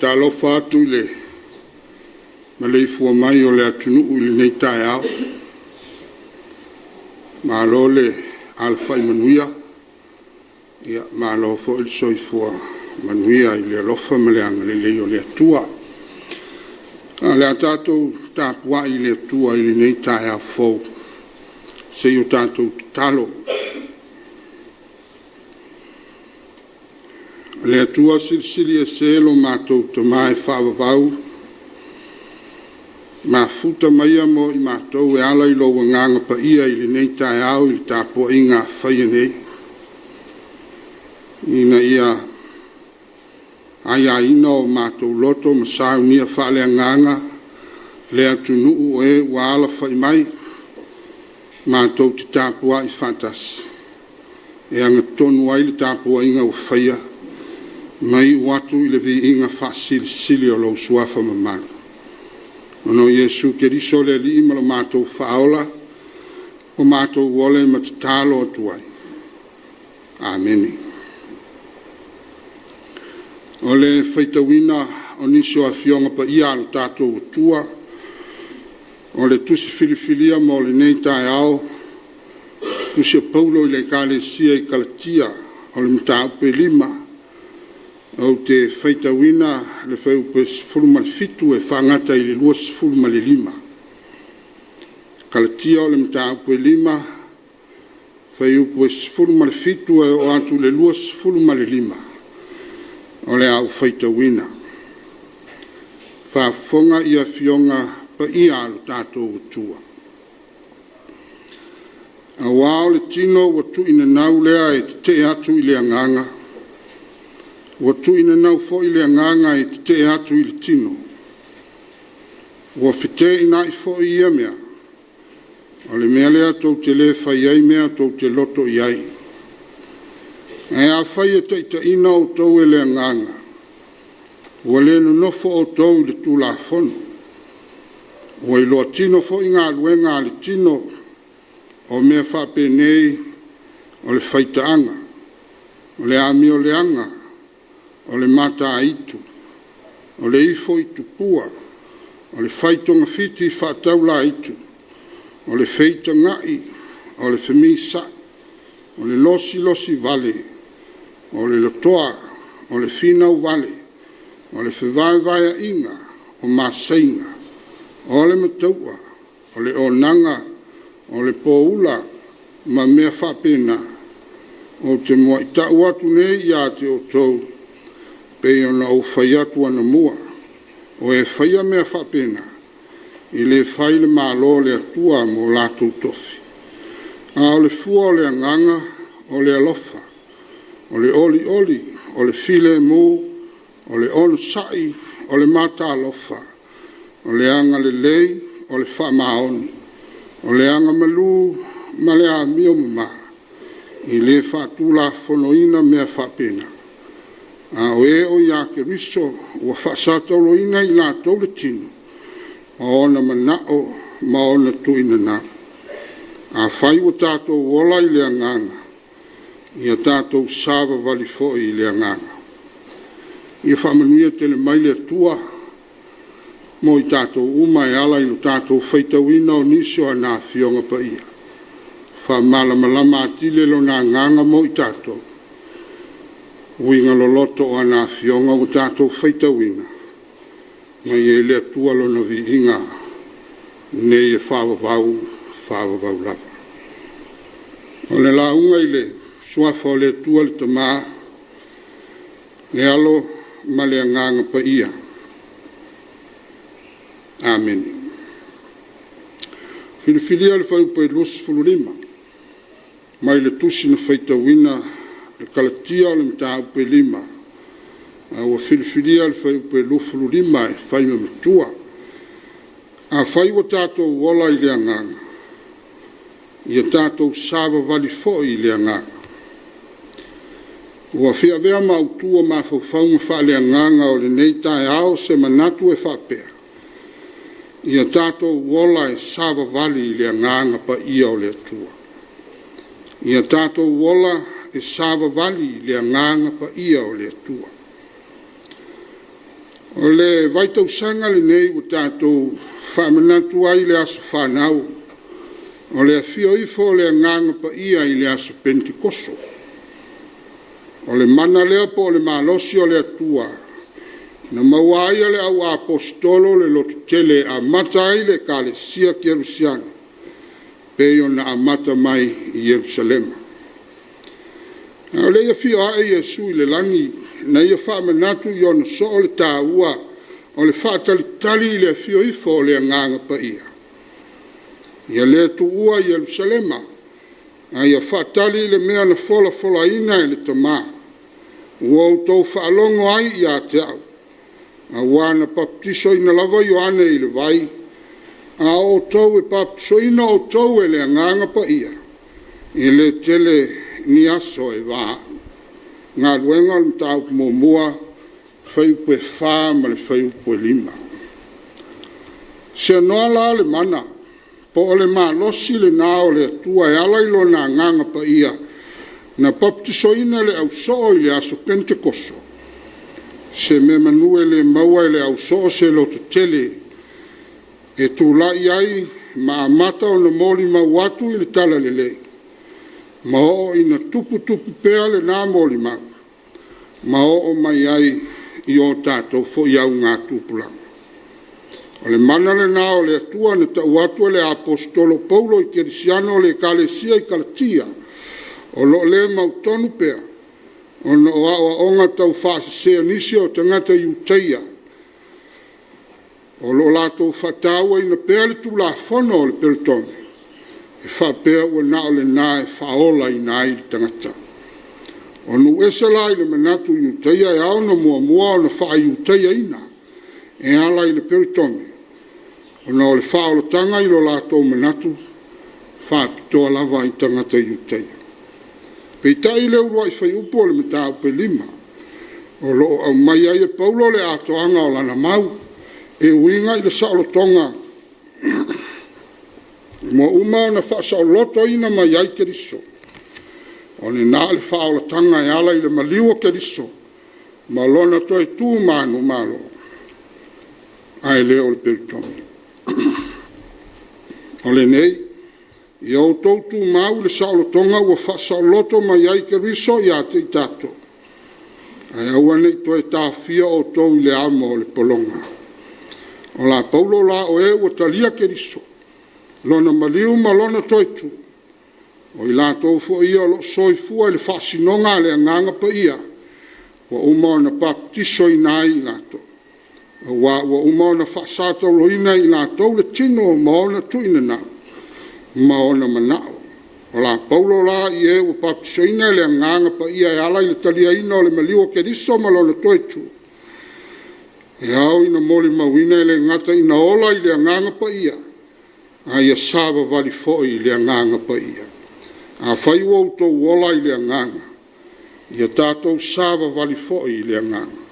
Talo fatu le malei fua mai o le atunu le nei tai au ma lo le alfa i manuia ia ma lo fo il soi fua manuia i le lofa ma le anga le o le atua le atato tapua i le atua i le nei tai au fo se io tanto talo le atua silsili e selo mātou te mai whaavavau. Ma futa maia mo i mātou e ala i lo wanganga pa ia i le nei tai au i le tāpua inga whaia nei. Ina ia aia ina o mātou loto ma sau nia whaale anganga le atu nuu e wa ala whai mai mātou te tāpua i whantas. E anga tonu ai le tāpua inga o whaia mai watu i le vi inga whasili sili o lau suafa mamana. Ono Yesu ke riso le li ima lo mātou whaola o mātou wole ma te tālo atuai. Ameni. O le whaitawina o niso a fionga pa ia alu tātou tua o le tusi filifilia mo le nei tai au tusi a paulo i le kale sia i kalatia o le mta upe lima o te whaitawina le whai upe sifuruma le fitu e whangata i le lua sifuruma le lima. Kalatia o le mta upe lima, whai upe sifuruma le fitu e o atu le lua sifuruma le lima. O le au whaitawina. Whafonga ia fionga pa ia alu tātou utua. A wao le tino watu ina nau lea e te atu i le anganga. Watu ina nau fo i le anganga e te atu i le tino. Wa fite ina i fo i ia mea. O le mea lea tau te le fai ai mea tau te loto i ai. E a fai e te ina o tau e le anganga. Wa le no nofo o tau i le tula fono. Wa i loa tino fo i ngā luenga le tino o mea whape nei o le whaitaanga. O le ami o le anga. O le mata aitu, o le ifo i tupua, o le whaitonga fiti whataula aitu, o le feita ngai, o le whamisa, o le losi vale, o le lotoa, o le finau vale, o le whewaiwaia inga, o masainga, o le mataua, o le onanga, o le poula, ma mea whapena, o te mua i tau atu nei ia te o tau, pe ona o whai atu ana mua, o e whaia mea whapena, i le whai le mālo le atua mo lātou tofi. A o le fua o le anganga, o le alofa, o le oli, o le file mū, o le ono sai, o le mata alofa, o le anga le lei, o le wha maoni, o le anga malu, ma le a mio mama, i le wha tula fonoina mea whapena. A o e o ia ke riso ua whaasatolo ina i la tole tino. Ma ona manao, ma ona tuina na. A whai o tātou wola i le anganga. Ia tātou sāwa vali fo i le anganga. Ia whamanuia tele mai le tua. Mo i tātou uma e ala i lo tātou whaitawina o nisio a nā fionga pa ia. Whamalama atile lo nā nganga mo i tātou. Uinga lo loto o ana fionga o tātou whaitawina. Mai e lea tua lo na vi inga. Nei e whawavau lava. O le launga i le suafa o le tua le tamaa. Le alo ma le anganga pa ia. Amen. Filifilia le whaupa i lusi fulurima. Mai le tusi na whaitawina le kalatia o le mta upe lima. ua filifilia le fai upe lufulu lima e fai me matua. A fai ua tātou wola i le anganga. Ia tātou sāwa vali foi i le anganga. Ua fia vea mautua ma faufaunga wha le anganga o le nei tae ao se manatu e whapea. Ia tātou wola e sāwa vali i le anganga pa ia o le atua. Ia tātou wola e sāwa vali i le anganga pa ia o le atua. O le vaitau sanga le nei o tātou whamanatu ai le asa whanau. O le afio ifo le anganga pa ia i le asa Pentikoso. O le mana lea po le malosi o le atua. Na mawai le au apostolo le lotu tele a mata ai le kalesia Kerusiano. Peo na amata mai i Yerusalema. O le afio a Yesu i le langi na ia whamanatu i ona so o le tāua o le whaatalitali i le afio ifo o le anganga pa ia. Ia le tu ua i Yerusalema, a ia whaatali le mea na fola ina i le tamā. Ua o tau whaalongo ai i a te au. A wana baptiso ina lava Ioane i le vai. A o tau e baptiso ina o tau e le anganga pa ia. I le tele ni aso e waa. Ngā luenga le tau mua, whai upe whā ma le whai upe lima. Se noa la le mana, po o le maa losi le nā o le atua e ala ilo nā nganga pa ia, na baptiso ina le au soo i le aso Pentekoso. Se me manue le maua i le au soo se loto tele, e tū lai ai ma amata o na moli mauatu i le tala le lei. Ma o ina tupu pea le nā moli mau. Ma o mai ai i o tātou fo iau ngā tūpulanga. O le mana le nā o le atua na tau atu le apostolo Paulo i Kerisiano le kalesia i Kalatia. O lo le mautonu pea. O na o onga tau whaasasea nisi o tangata Iuteia. O lo lātou whataua ina pea le tū la whono o le peritone. E whapea ua na o le nā e whaola i nā i tangata. O nu esa la i le manatu Iuteia e au na mua o na wha Iuteia ina. E ala i le peritone. O na o le whaolotanga i lo lātou manatu. Whapitoa lava i tangata Iuteia. Peita i le urua i whai upo o le mata upe lima. O lo au mai ai e Paulo le atoanga o lana mau. E uinga i le saolotonga. Mo uma na whaasa o loto ina mai ai Keriso. O ne nā le whaolatanga e ala i le maliua Keriso. Ma lona toi tū manu malo. Ai leo le peritone. O le nei, i au tautu mau le saolotonga ua whaasa o loto mai ai Keriso i a te i tato. Ai aua nei toi tā fia o tau le amo o le polonga. O la Paulo la o e ua talia Keriso. Lona maliu ma lona toitu. O i lātou fo ia o lo soifua le whaasinonga le anganga pa ia. Wa umao na baptiso i nai i lātou. Wa umao na whaasata roina i lātou le tino o maona tuina nau. Maona manao. O la Paulo la i e ua baptiso ina le anganga pa ia e ala i le talia ina o le maliu o Keriso ma lona toitu. E au ina moli mawina i le ngata ina ola i le anganga pa ia. A ia sāwa vali foi i le anganga pa ia. A whai wau tau wola i le anganga. Ia tātou sāwa vali foi i le anganga.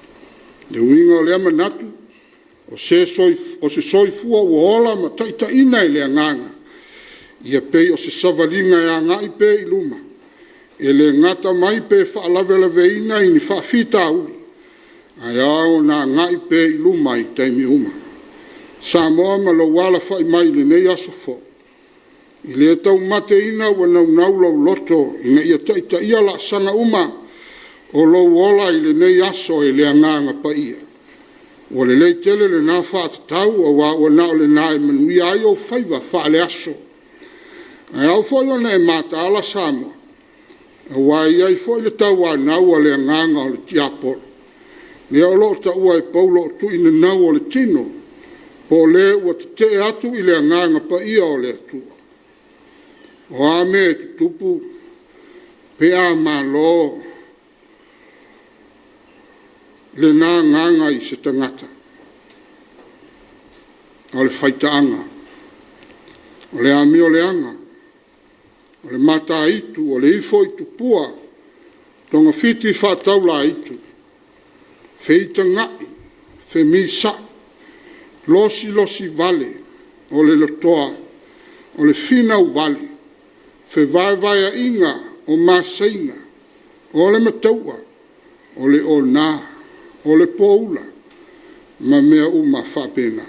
Le uinga o le amanatu, o se soifua ua ola ma taita ina i le anganga. Ia pei o se savalinga e anga i pe i luma. E le ngata mai pe whaalawelawe ina i ni whaafita uli. Ai au na ngai pe i luma i teimi uma. Samoa ma lo wala whai mai le nei aso fo. I le tau mate ina wa nau lau loto ina ia taita ia la sanga uma o lo wola i le nei aso e le anganga pa ia. O le lei tele le nā whātatau o wa nao le nā e manui ai o whaiva wha le aso. Ai au foi o ne mata ala Samoa. Wa iai foi le tau a nau a le anganga o le tiapolo. Ne o lo ta ua e Paulo tu ina nau o le tino. Po le ua te atu i le anganga pa ia o le atua. O ame te tupu pe a malo le nā nganga i se tangata. O le whaitaanga, o le ami o le anga, o le mata itu, o le ifo itu pua, tonga fiti whataula itu, feita ngai, fe misa, losi vale, o le lotoa, o le finau vale, fe vai inga, o masaina, o le mataua, o le ona, o le poula, ma mea uma whapena.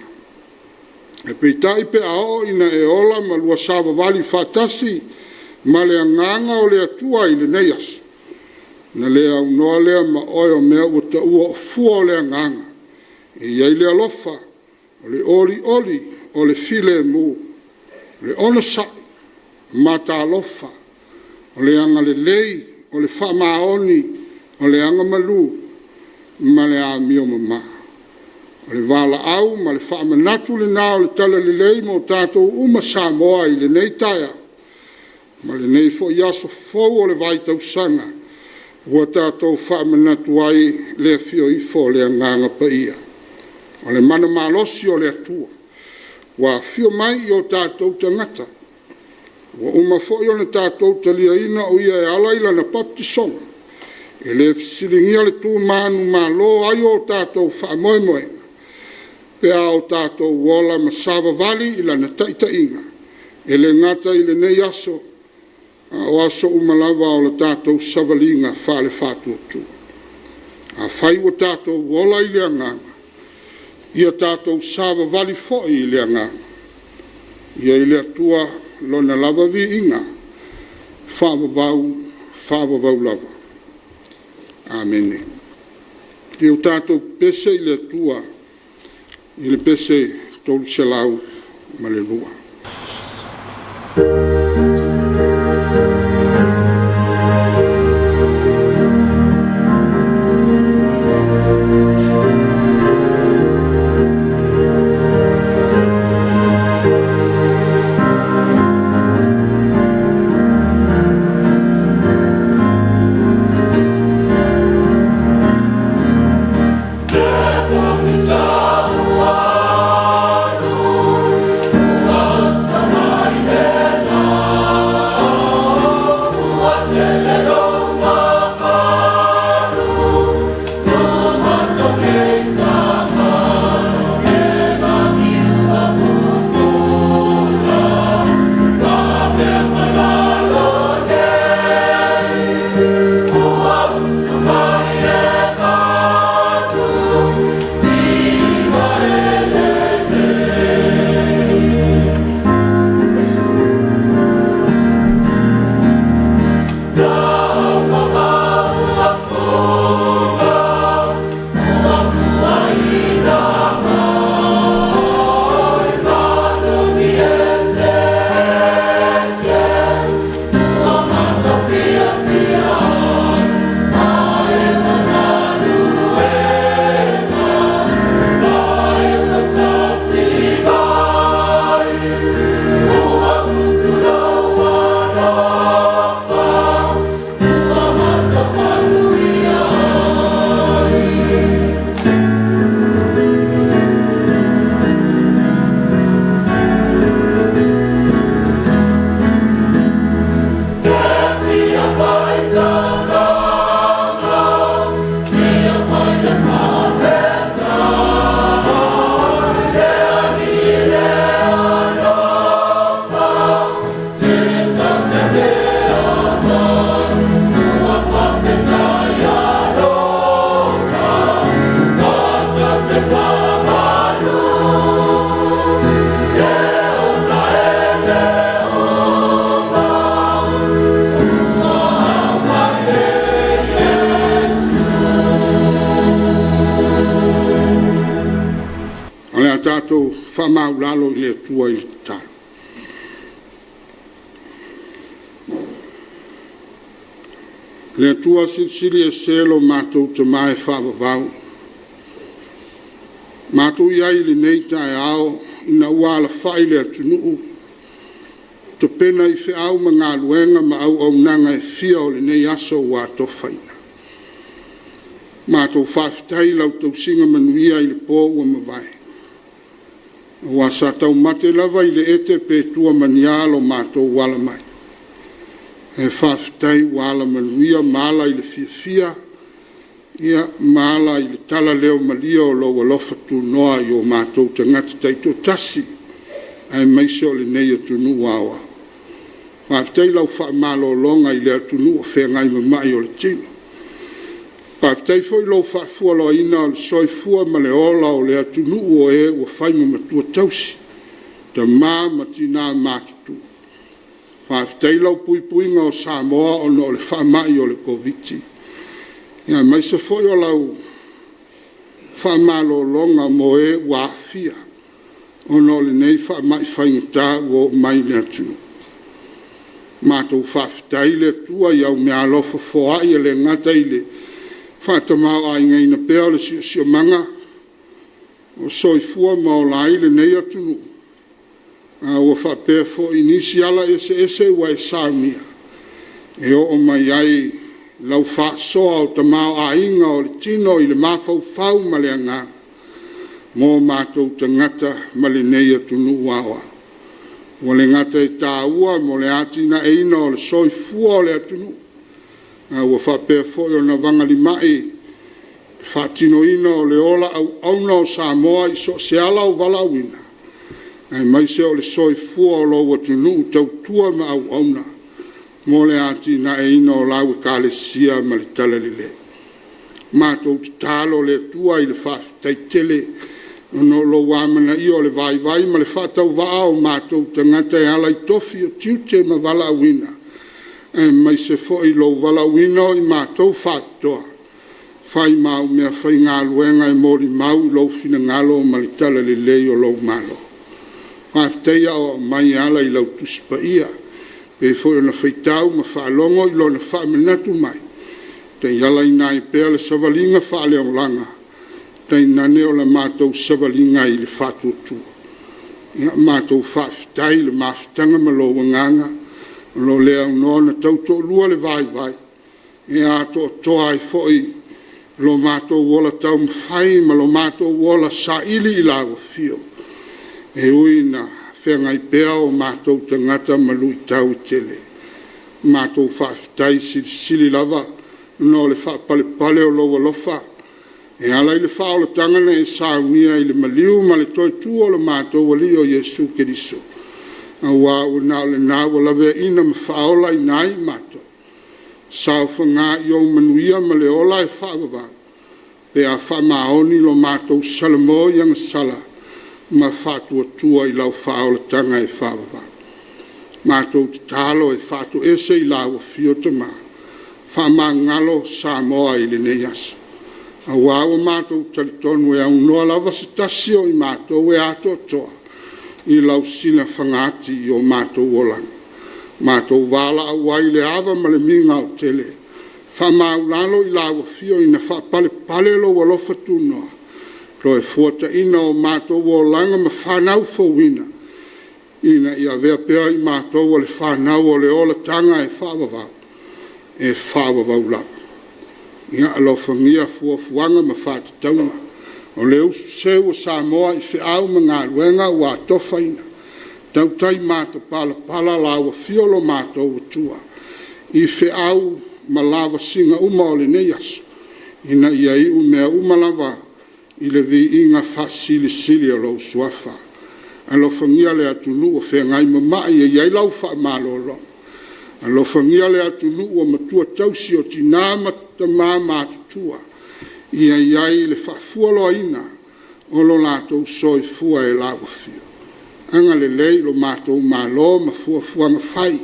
E peitai pe ao ina e ola ma lua sawa vali whatasi, ma le anganga o le atua i le neias. Na lea unoa lea ma oi o mea ua ta ua o fua o le anganga. E iai le alofa, o le oli, o le file mu, o le ona sai, ma ta alofa, o le anga le lei, o le wha maoni, o le anga malu, ma le a mio mama. O le wala au, ma le wha manatu le nā o le tala le lei mo tātou uma Samoa i le nei taia. Ma le nei fo iaso fau o le vai tausanga, ua tātou wha manatu ai le fio i fo le anganga pa ia. O le mana malosi o le atua, wa fio mai i o tātou tangata. Wa uma fo i o le tātou talia ina o ia e ala ila na baptisonga. E le fisilingia le tū manu malo ai o tātou wha moe moe. Pe ao tātou wola ma sawa vali ila na taita inga. E le ngata i le nei aso, o aso umalawa o le tātou savalinga whale whātua tū. A whai wa tātou wola i le anganga. Ia tātou sawa vali fo i le anganga. Ia i le atua lona lava vi inga. Whawa vau lava. Amene. I o tātou pese i le atua i le pese tolu selau ma le lua. Whamaulalo i le atua i le talo. Le atua sili e selo mātou te mai whavavau. Mātou iai le neita e ao ina uala whai le atunuu. Te pena i whiau ma ngā luenga ma au au nanga e fia o le nei aso wa to whaina. Mātou whaafitai lau tau singa manuia i le pō ua mawai. Wa sa tau mate lava i le ete pe tua manialo mātou wala mai. E whaafitai wala manuia mala i le fia ia mala i le tala leo malia o lo walofa tu noa i o mātou tangata taito tasi ai maise o le nei o tunu wawa. Whaafitai lau wha malo longa i le atunu o whengai mamai o le tino. Pātai foi lo whaafua lo ina o le soifua ma le ola o le atunu o e ua whaima matua tausi, ta mā matina mākitu. Whaaftai lau puipuinga o Samoa o no le whaamai o le Koviti. Ia mai se foi o lau whaamalo longa mo e wāfia o no le nei whaamai whaingata o mai le atunu. Mātou whaaftai le tua iau mea alofa foa i le ngata i le whātamau ai ngai na pēo le sio manga o soifua ma o lai le nei atunu. Ua whapea fo inisi ala ese wa e saumia. E o mai ai lau whaasoa o tamau a inga o le tino i le mawhau ma le anga. Mō mātou tangata ma le nei atunu wawa. Wa le ngata e tāua mo le atina e ina o le soifua o le atunu. Ua whapea fo o na vangali mai whaatino ina o le ola au na o Samoa i so se ala o valawina. Ai mai se o le soifua o lo watunu tau tua ma au na. Mo le ati na e ina o lau e kālesia ma le tala lile. Mātou te talo le tua i le whaafitai tele no lo wāmana i o le vai ma le whaatau waa o mātou tangata e ala i tofi o tiute ma valawina. Mai se fo i lo valawina i mātou whaatoa. Whai mau mea whai ngā luenga e mori mau i lo fina ngalo ma le tala lile o lo malo. Whaateia o mai ala i lau tusipa ia. Pe fo i na whaitau ma whaalongo i lo na whaamanatu mai. Te yala i nai pēr le savalinga whaale o langa. Te nane o la mātou savalinga i le whaatuatua. Ia mātou whaafitai le mawhitanga ma lo wanganga. Lo lea unona tauto lua le vai. E ato toa i foi lo mātou wola tau mwhai ma lo mātou wola sa ili i lawa fio. E uina whengai pēa o mātou tangata malui tau i tele. Mātou whaafitai sili lava no le whaapale o lo walofa. E ala i le whaola tangana e saunia i le maliu ma le toi tu o le mātou wali o Yesu Keriso. Awa o nao le nao lave ina ma whaola i nai mātou. Sao whanga i o manuia ma le ola e whaavawa. Pe a whamaoni lo mātou salamo yang sala. Ma whātua tua i lau whaola tanga e whaavawa. Mātou te talo e whātu ese i lau fio te mā. Whama ngalo Samoa i le nei asa. A wāwa mātou talitonu e au noa lava se tasio i mātou e ato toa. I lau sina whangati i o mātou olang. Mātou wala au wai le awa ma le minga o tele. Whama au lalo i lau fio i na whapale lo walofa tu noa. Lo e fuata ina o mātou o langa ma whanau fowina. Ina ia vea pea i mātou o le whanau o le ola tanga e whawawau. E whawawau lau. Ia alofangia fuafuanga ma whatataunga. O le useu o Samoa i whiau ma ngā ruenga wa tofaina. Tau tai mātou pala lawa fiolo mātou o tua. I whiau ma lava singa uma o le neiaso. Ina ia i umea umalava. I le vi inga sili o lau suafa. Alofangia le atunu o whengai mamai e iai lau wha malolo. Alofangia le atunu o matua tausi o tinama tamā mātutua. Ia iai le whaafualo ina o lo lātou soifua e lawa fio. Anga le lei lo mātou mālo ma fuafuanga whai.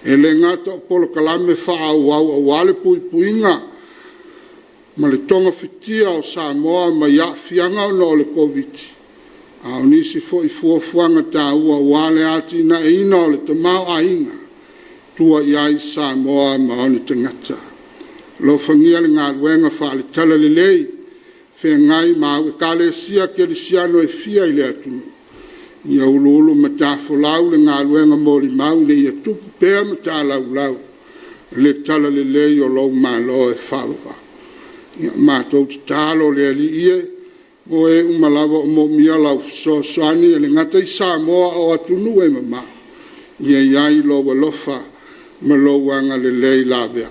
E le ngata o polo kalame whaau au wale puinga. Ma le tonga whitia o Samoa ma ia fianga o no le Koviti. A o nisi fo i fuafuanga tā ua wale ati na e ina o le tamau a inga. Tua iai Samoa ma o ni tangata. Lo fangia le ngā ruenga wha le tala le lei. Whengai ma au e kāle sia ke le siano e fia i le atunu. Ia ululu ma tā wholau le ngā ruenga mori mau le ia tupu pēr ma tā lau. Le tala le lei o lau mā loa e whawawa. ia mātou te tālo le ali ie, o e umalawa o mo mia lau so soani e le ngata i Samoa o atunu e mama, ia iai lo walofa ma lo wanga le lei lawea.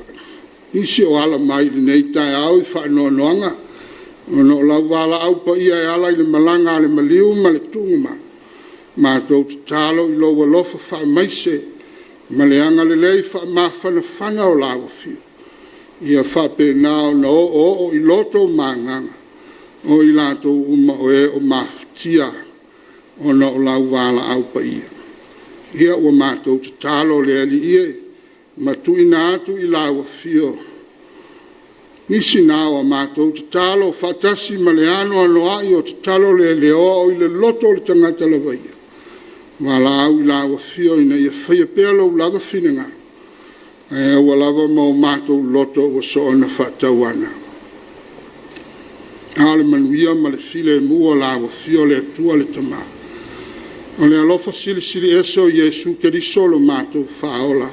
Isi o ala mai le nei tai au i whaanoanoanga, o no lau wala au pa ia e ala i le malanga le maliu ma le tunguma, mātou te tālo i lo walofa wha maise, ma le anga le lei wha mawhana o lawa fiu. Ia whape nao na o i loto manganga, o i lato uma o e o mawhitia, o na o lau wala au pa ia. Ia ua mātou te tālo le ali ie, ma tuina atu i lawa fio. Nisi nao a mātou te tālo whatasi ma le ano anoai o te talo le leo o i le loto le tangata lawa ia. Wala au i lawa fio ina ia whaia pēlo lawa whinanga. E ua lawa mau mātou loto o so ona whatau ana. Ale manuia ma le file mua lawa fio le atua le tama. O le alofa sili sili eso Yesu ke di solo mātou whaola.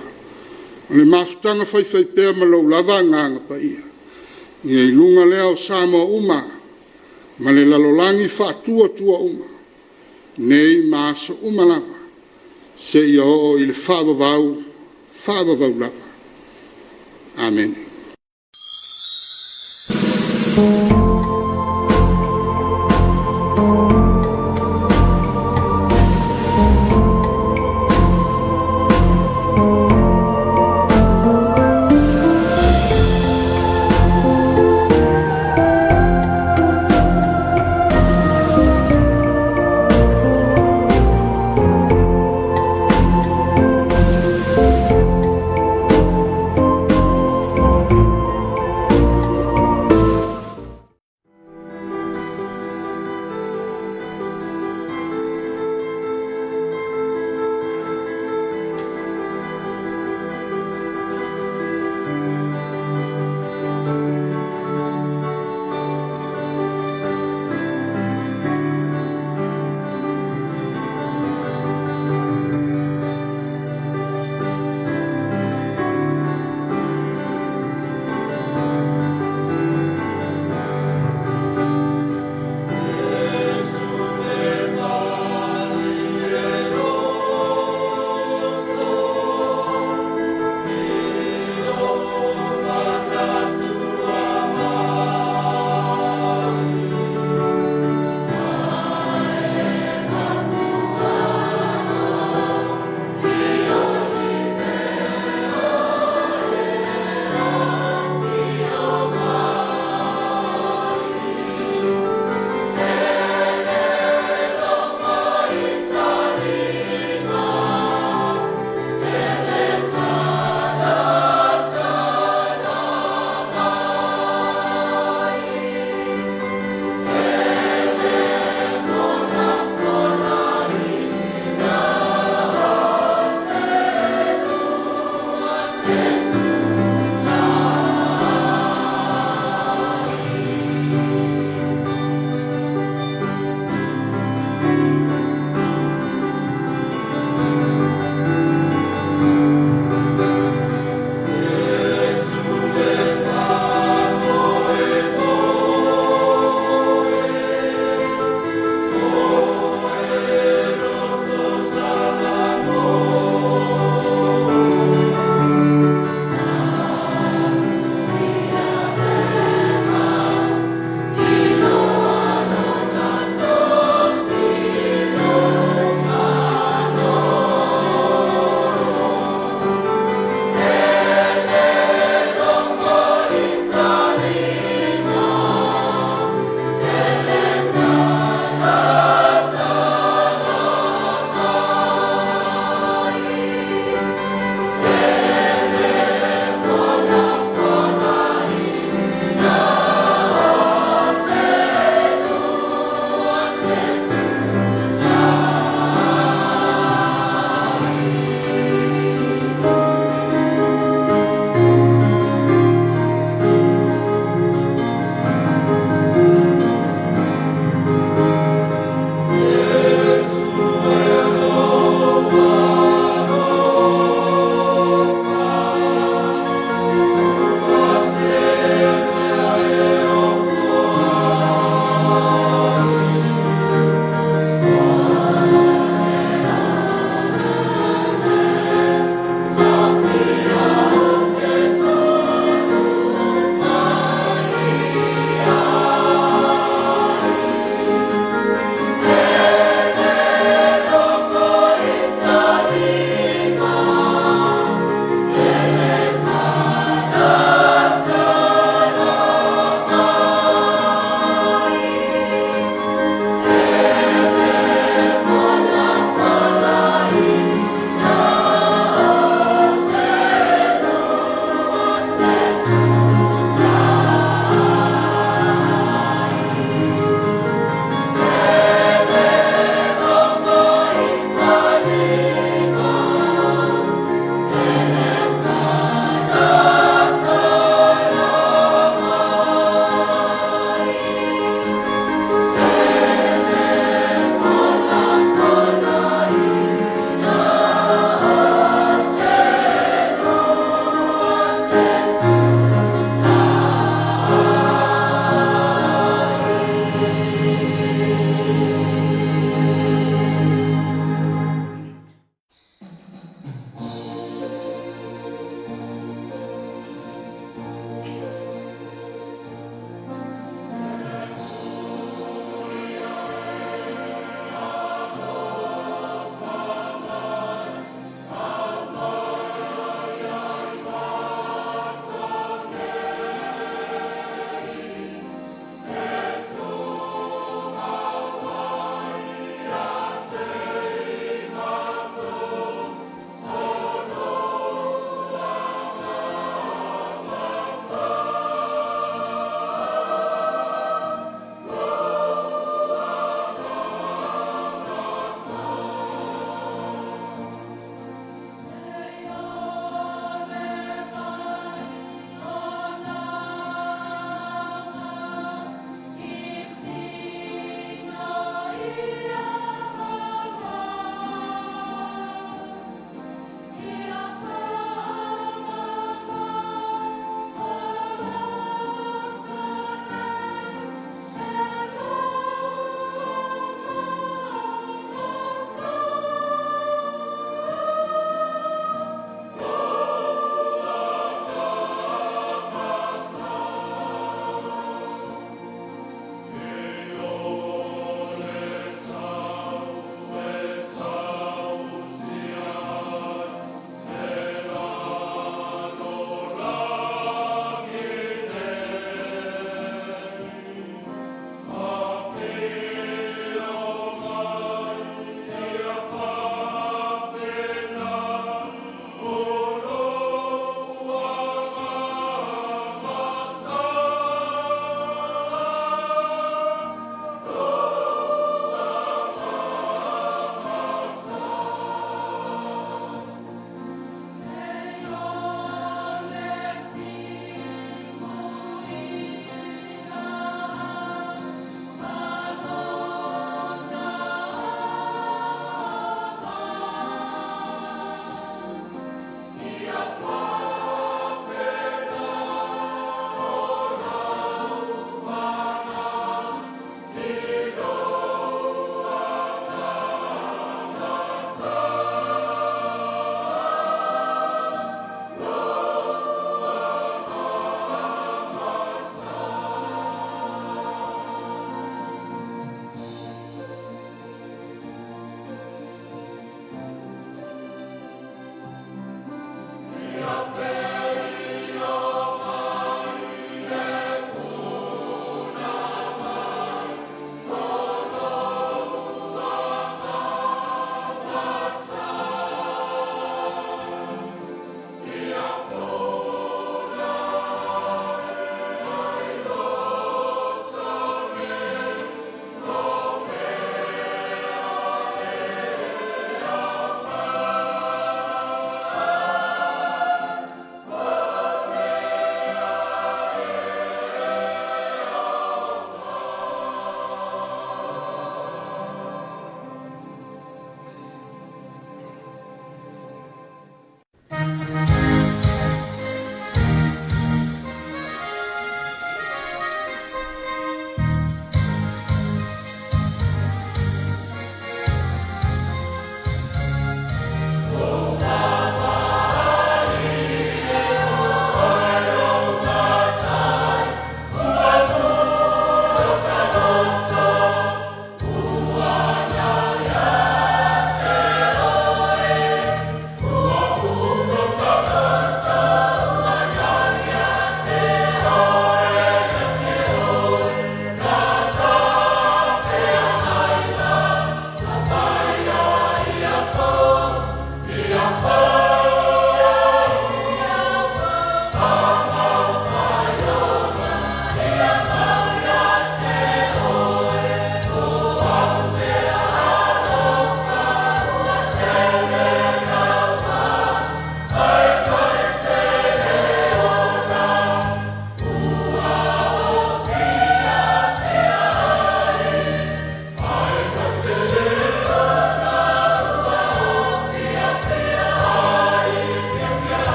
O le mafutanga whai pēr ma lau lava nganga pa ia. Ia i lunga leo Samoa uma, ma le lalolangi whaatua tua uma. Nei maso uma lava, se ia o i le whaavavau lava. Amen.